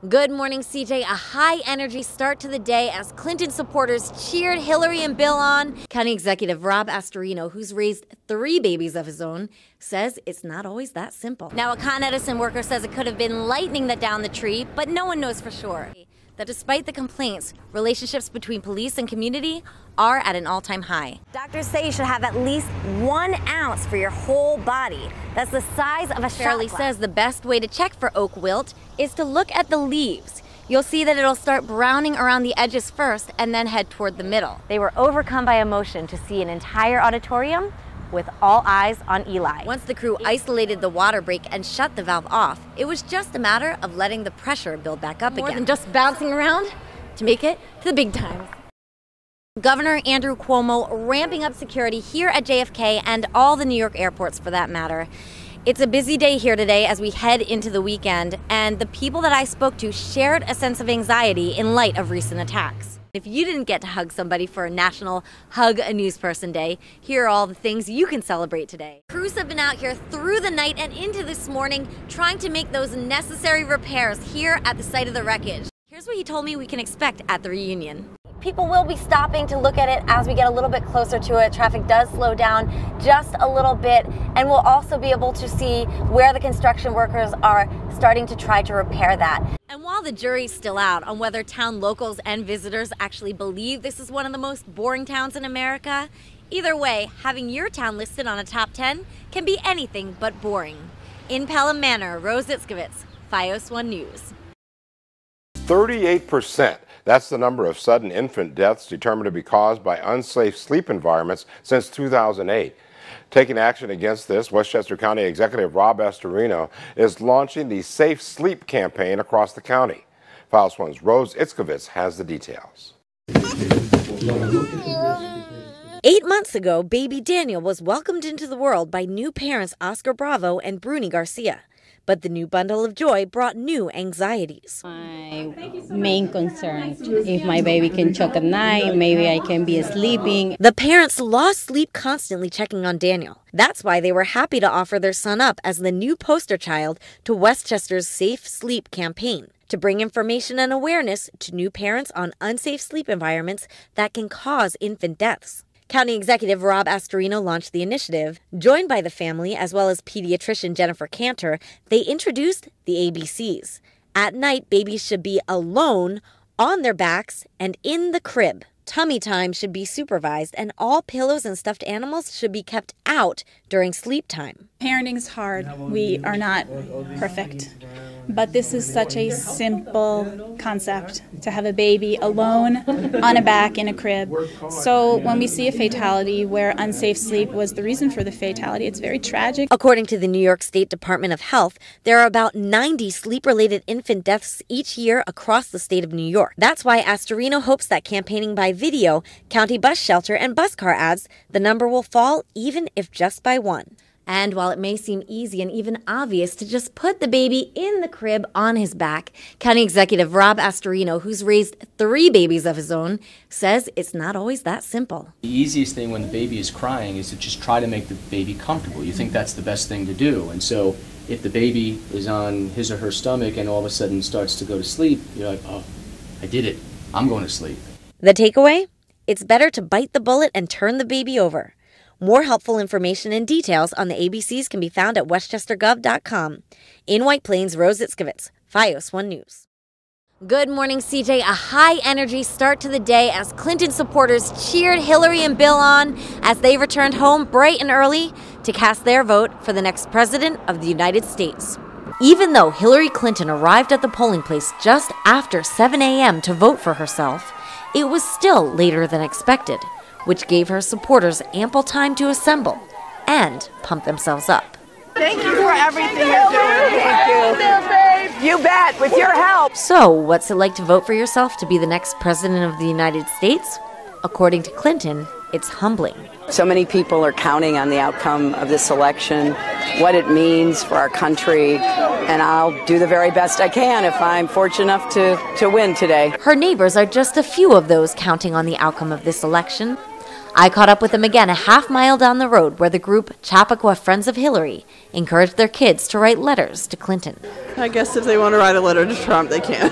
Good morning, CJ. A high-energy start to the day as Clinton supporters cheered Hillary and Bill on. County Executive Rob Astorino, who's raised 3 babies of his own, says it's not always that simple. Now, a Con Edison worker says it could have been lightning that downed the tree, but no one knows for sure. That despite the complaints, relationships between police and community are at an all-time high. Doctors say you should have at least 1 ounce for your whole body. That's the size of a shot glass. Says the best way to check for oak wilt is to look at the leaves. You'll see that it'll start browning around the edges first and then head toward the middle. They were overcome by emotion to see an entire auditorium with all eyes on Eli. Once the crew isolated the water break and shut the valve off, it was just a matter of letting the pressure build back up again. More than just bouncing around to make it to the big times. Governor Andrew Cuomo ramping up security here at JFK and all the New York airports for that matter. It's a busy day here today as we head into the weekend, and the people that I spoke to shared a sense of anxiety in light of recent attacks. If you didn't get to hug somebody for National Hug a Newsperson Day, here are all the things you can celebrate today. Crews have been out here through the night and into this morning trying to make those necessary repairs here at the site of the wreckage. Here's what he told me we can expect at the reunion. People will be stopping to look at it as we get a little bit closer to it. Traffic does slow down just a little bit, and we'll also be able to see where the construction workers are starting to try to repair that. And while the jury's still out on whether town locals and visitors actually believe this is one of the most boring towns in America, either way, having your town listed on a top 10 can be anything but boring. In Pelham Manor, Rose Itzcovitz, FiOS 1 News. 38%. That's the number of sudden infant deaths determined to be caused by unsafe sleep environments since 2008. Taking action against this, Westchester County Executive Rob Astorino is launching the Safe Sleep campaign across the county. FiOS 1's Rose Itzcovitz has the details. 8 months ago, baby Daniel was welcomed into the world by new parents Oscar Bravo and Bruni Garcia. But the new bundle of joy brought new anxieties. My main concern, if my baby can choke at night, maybe I can be sleeping. The parents lost sleep constantly checking on Daniel. That's why they were happy to offer their son up as the new poster child to Westchester's Safe Sleep campaign, to bring information and awareness to new parents on unsafe sleep environments that can cause infant deaths. County Executive Rob Astorino launched the initiative. Joined by the family, as well as pediatrician Jennifer Cantor, they introduced the ABCs. At night, babies should be alone, on their backs, and in the crib. Tummy time should be supervised, and all pillows and stuffed animals should be kept out during sleep time. Parenting's hard. We are not perfect. But this is such a simple concept, to have a baby alone on a back in a crib. So when we see a fatality where unsafe sleep was the reason for the fatality, it's very tragic. According to the New York State Department of Health, there are about 90 sleep-related infant deaths each year across the state of New York. That's why Astorino hopes that campaigning by video, county bus shelter, and bus car ads, the number will fall even if just by 1. And while it may seem easy and even obvious to just put the baby in the crib on his back, County Executive Rob Astorino, who's raised 3 babies of his own, says it's not always that simple. The easiest thing when the baby is crying is to just try to make the baby comfortable. You think that's the best thing to do. And so if the baby is on his or her stomach and all of a sudden starts to go to sleep, you're like, oh, I did it. I'm going to sleep. The takeaway? It's better to bite the bullet and turn the baby over. More helpful information and details on the ABCs can be found at westchestergov.com. In White Plains, Rose Itzcovitz, FiOS 1 News. Good morning, CJ. A high-energy start to the day as Clinton supporters cheered Hillary and Bill on as they returned home bright and early to cast their vote for the next president of the United States. Even though Hillary Clinton arrived at the polling place just after 7 a.m. to vote for herself, it was still later than expected, which gave her supporters ample time to assemble and pump themselves up. Thank you for everything you're doing. Thank you. You bet, with your help. So, what's it like to vote for yourself to be the next president of the United States? According to Clinton, it's humbling. So many people are counting on the outcome of this election, what it means for our country, and I'll do the very best I can if I'm fortunate enough to win today. Her neighbors are just a few of those counting on the outcome of this election. I caught up with them again a half-mile down the road where the group Chappaqua Friends of Hillary encouraged their kids to write letters to Clinton. I guess if they want to write a letter to Trump, they can.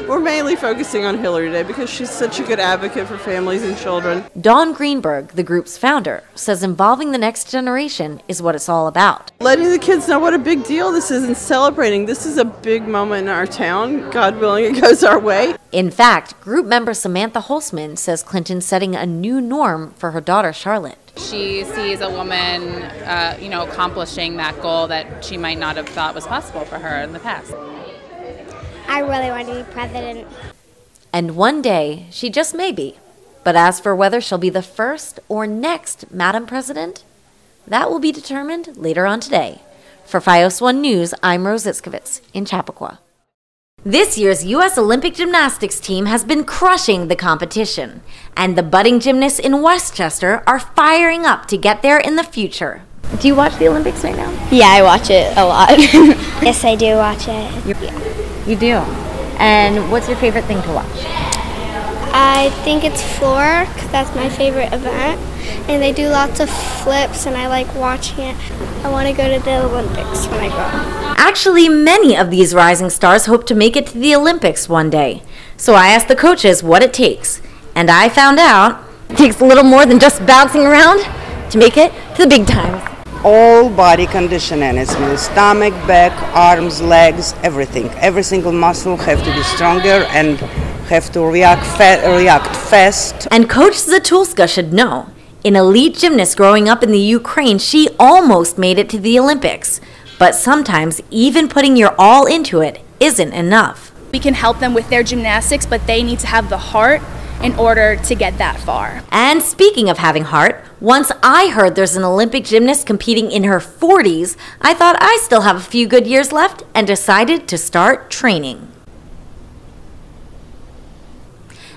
We're mainly focusing on Hillary today because she's such a good advocate for families and children. Dawn Greenberg, the group's founder, says involving the next generation is what it's all about. Letting the kids know what a big deal this is and celebrating. This is a big moment in our town. God willing, it goes our way. In fact, group member Samantha Holzman says Clinton's setting a new norm for her daughter Charlotte. She sees a woman, accomplishing that goal that she might not have thought was possible for her in the past. I really want to be president. And one day, she just may be. But as for whether she'll be the first or next Madam President, that will be determined later on today. For FiOS 1 News, I'm Rose Itzcovitz in Chappaqua. This year's U.S. Olympic gymnastics team has been crushing the competition, and the budding gymnasts in Westchester are firing up to get there in the future. Do you watch the Olympics right now? Yeah, I watch it a lot. Yes, I do watch it. You do? And what's your favorite thing to watch? I think it's floor, 'cause that's my favorite event. And they do lots of flips, and I like watching it. I want to go to the Olympics when I grow up. Actually, many of these rising stars hope to make it to the Olympics one day. So I asked the coaches what it takes. And I found out it takes a little more than just bouncing around to make it to the big times. All body conditioning. It means stomach, back, arms, legs, everything. Every single muscle have to be stronger and have to react fast. And Coach Zatulska should know. An elite gymnast growing up in the Ukraine, she almost made it to the Olympics. But sometimes even putting your all into it isn't enough. We can help them with their gymnastics, but they need to have the heart in order to get that far. And speaking of having heart, once I heard there's an Olympic gymnast competing in her 40s, I thought I still have a few good years left and decided to start training.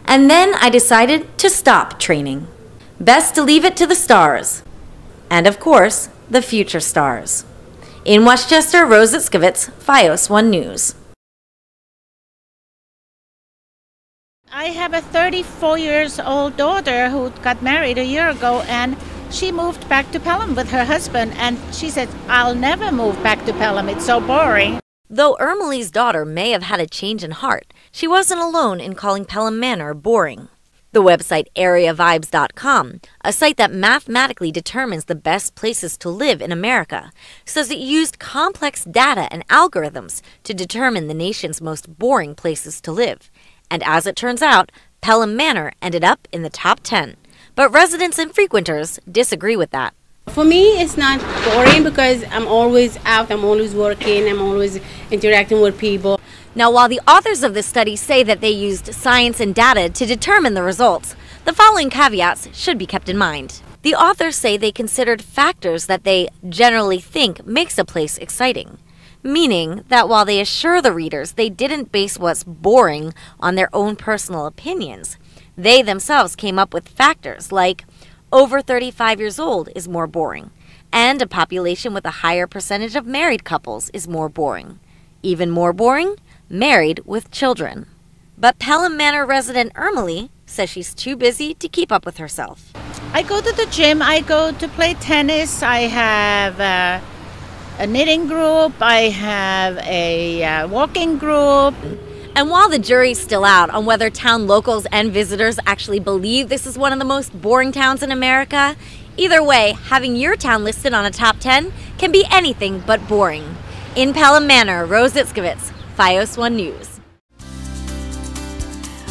And then I decided to stop training. Best to leave it to the stars. And of course, the future stars. In Westchester, Rose Itzcovitz, FiOS 1 News. I have a 34-year-old daughter who got married a year ago, and she moved back to Pelham with her husband, and she said, I'll never move back to Pelham, it's so boring. Though Ermeli's daughter may have had a change in heart, she wasn't alone in calling Pelham Manor boring. The website AreaVibes.com, a site that mathematically determines the best places to live in America, says it used complex data and algorithms to determine the nation's most boring places to live. And as it turns out, Pelham Manor ended up in the top 10. But residents and frequenters disagree with that. For me, it's not boring because I'm always out, I'm always working, I'm always interacting with people. Now, while the authors of this study say that they used science and data to determine the results, the following caveats should be kept in mind. The authors say they considered factors that they generally think makes a place exciting, meaning that while they assure the readers they didn't base what's boring on their own personal opinions, they themselves came up with factors like over 35 years old is more boring, and a population with a higher percentage of married couples is more boring. Even more boring, married with children. But Pelham Manor resident Ermeli says she's too busy to keep up with herself. I go to the gym, I go to play tennis, I have a knitting group, I have a walking group. And while the jury's still out on whether town locals and visitors actually believe this is one of the most boring towns in America, either way, having your town listed on a top 10 can be anything but boring. In Pelham Manor, Rose Itzcovitz, FiOS 1 News.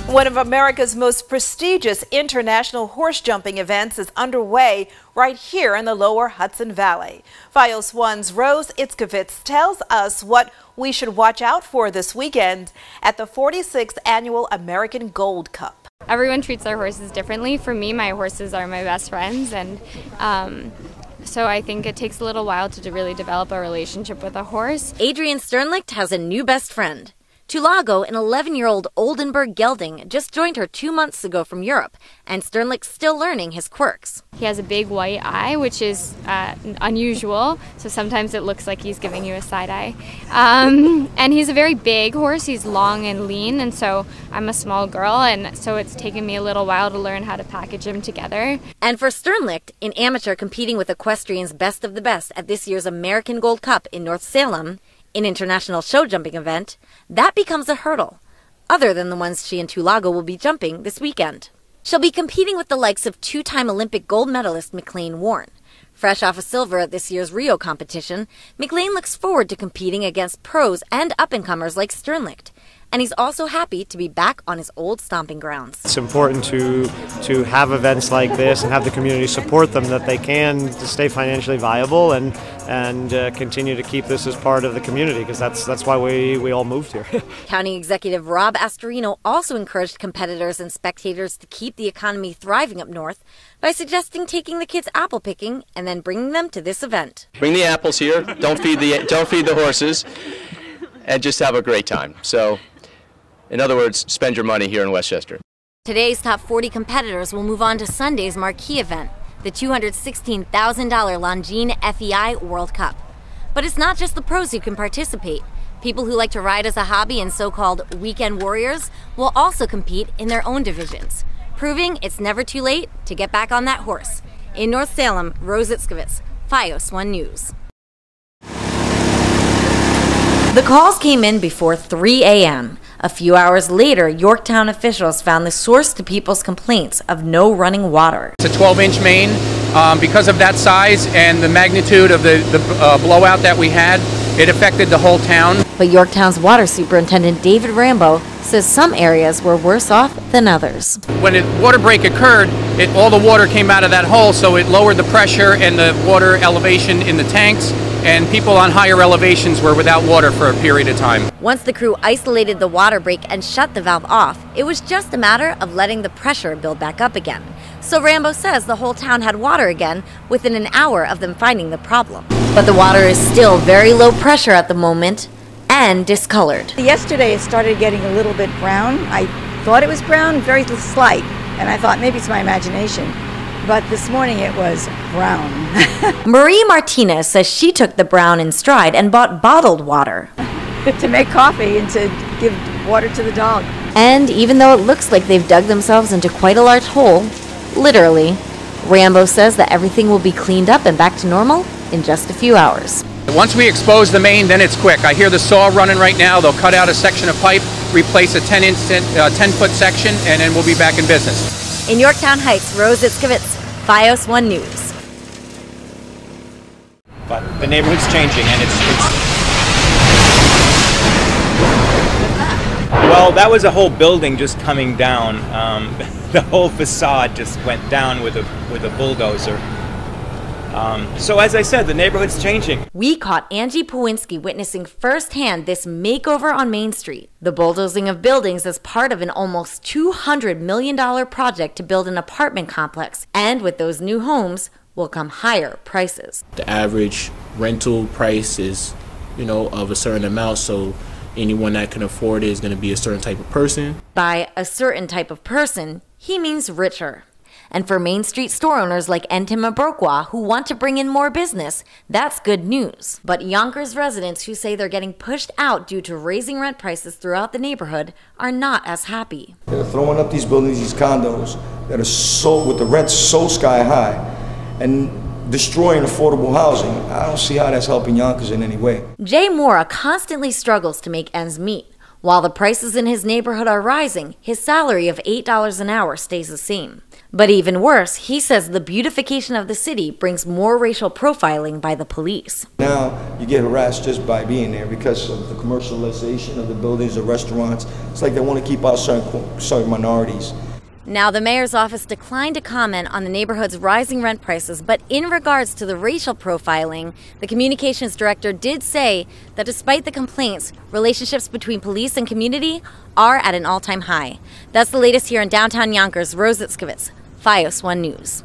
One of America's most prestigious international horse jumping events is underway right here in the lower Hudson Valley. FiOS 1's Rose Itzcovitz tells us what we should watch out for this weekend at the 46th Annual American Gold Cup. Everyone treats their horses differently. For me, my horses are my best friends, and so I think it takes a little while to really develop a relationship with a horse. Adrienne Sternlicht has a new best friend. Tulago, an 11-year-old Oldenburg gelding, just joined her 2 months ago from Europe, and Sternlicht's still learning his quirks. He has a big white eye, which is unusual, so sometimes it looks like he's giving you a side eye. And he's a very big horse. He's long and lean, and so I'm a small girl, and so it's taken me a little while to learn how to package him together. And for Sternlicht, an amateur competing with equestrians' best of the best at this year's American Gold Cup in North Salem, an international show jumping event, that becomes a hurdle, other than the ones she and Tulago will be jumping this weekend. She'll be competing with the likes of two-time Olympic gold medalist McLean Warren. Fresh off a silver at this year's Rio competition, McLean looks forward to competing against pros and up-and-comers like Sternlicht. And he's also happy to be back on his old stomping grounds. It's important to have events like this and have the community support them, that they can stay financially viable and continue to keep this as part of the community, because that's why we all moved here. County Executive Rob Astorino also encouraged competitors and spectators to keep the economy thriving up north by suggesting taking the kids apple picking and then bringing them to this event. Bring the apples here. Don't feed the horses, and just have a great time. So, in other words, spend your money here in Westchester. Today's top 40 competitors will move on to Sunday's marquee event, the $216,000 Longines FEI World Cup. But it's not just the pros who can participate. People who like to ride as a hobby and so-called weekend warriors will also compete in their own divisions, proving it's never too late to get back on that horse. In North Salem, Rose Itzcovitz, FiOS 1 News. The calls came in before 3 a.m. A few hours later, Yorktown officials found the source to people's complaints of no running water. It's a 12-inch main. Because of that size and the magnitude of the blowout that we had, it affected the whole town. But Yorktown's water superintendent David Rambo says some areas were worse off than others. When a water break occurred, all the water came out of that hole, so it lowered the pressure and the water elevation in the tanks, and people on higher elevations were without water for a period of time. Once the crew isolated the water break and shut the valve off, it was just a matter of letting the pressure build back up again. So Rambo says the whole town had water again within an hour of them finding the problem. But the water is still very low pressure at the moment and discolored. Yesterday it started getting a little bit brown. I thought it was brown, very slight, and I thought maybe it's my imagination. But this morning it was brown. Marie Martinez says she took the brown in stride and bought bottled water. To make coffee and to give water to the dog. And even though it looks like they've dug themselves into quite a large hole, literally, Rambo says that everything will be cleaned up and back to normal in just a few hours. Once we expose the main, then it's quick. I hear the saw running right now. They'll cut out a section of pipe, replace a 10-foot section, and then we'll be back in business. In Yorktown Heights, Rose Itzcovitz, FiOS 1 News. But the neighborhood's changing, and it's well, that was a whole building just coming down. The whole facade just went down with a bulldozer. So as I said, the neighborhood's changing. We caught Angie Powinski witnessing firsthand this makeover on Main Street. The bulldozing of buildings is part of an almost $200 million project to build an apartment complex. And with those new homes will come higher prices. The average rental price is, of a certain amount, so anyone that can afford it is going to be a certain type of person. By a certain type of person, he means richer. And for Main Street store owners like Entima Brokwa who want to bring in more business, that's good news. But Yonkers residents who say they're getting pushed out due to raising rent prices throughout the neighborhood are not as happy. They're throwing up these buildings, these condos that are with the rents so sky high and destroying affordable housing. I don't see how that's helping Yonkers in any way. Jay Mora constantly struggles to make ends meet. While the prices in his neighborhood are rising, his salary of $8 an hour stays the same. But even worse, he says the beautification of the city brings more racial profiling by the police. Now you get harassed just by being there because of the commercialization of the buildings, the restaurants. It's like they want to keep out certain minorities. Now, the mayor's office declined to comment on the neighborhood's rising rent prices, but in regards to the racial profiling, the communications director did say that despite the complaints, relationships between police and community are at an all-time high. That's the latest here in downtown Yonkers. Rose Itzcovitz, FiOS 1 News.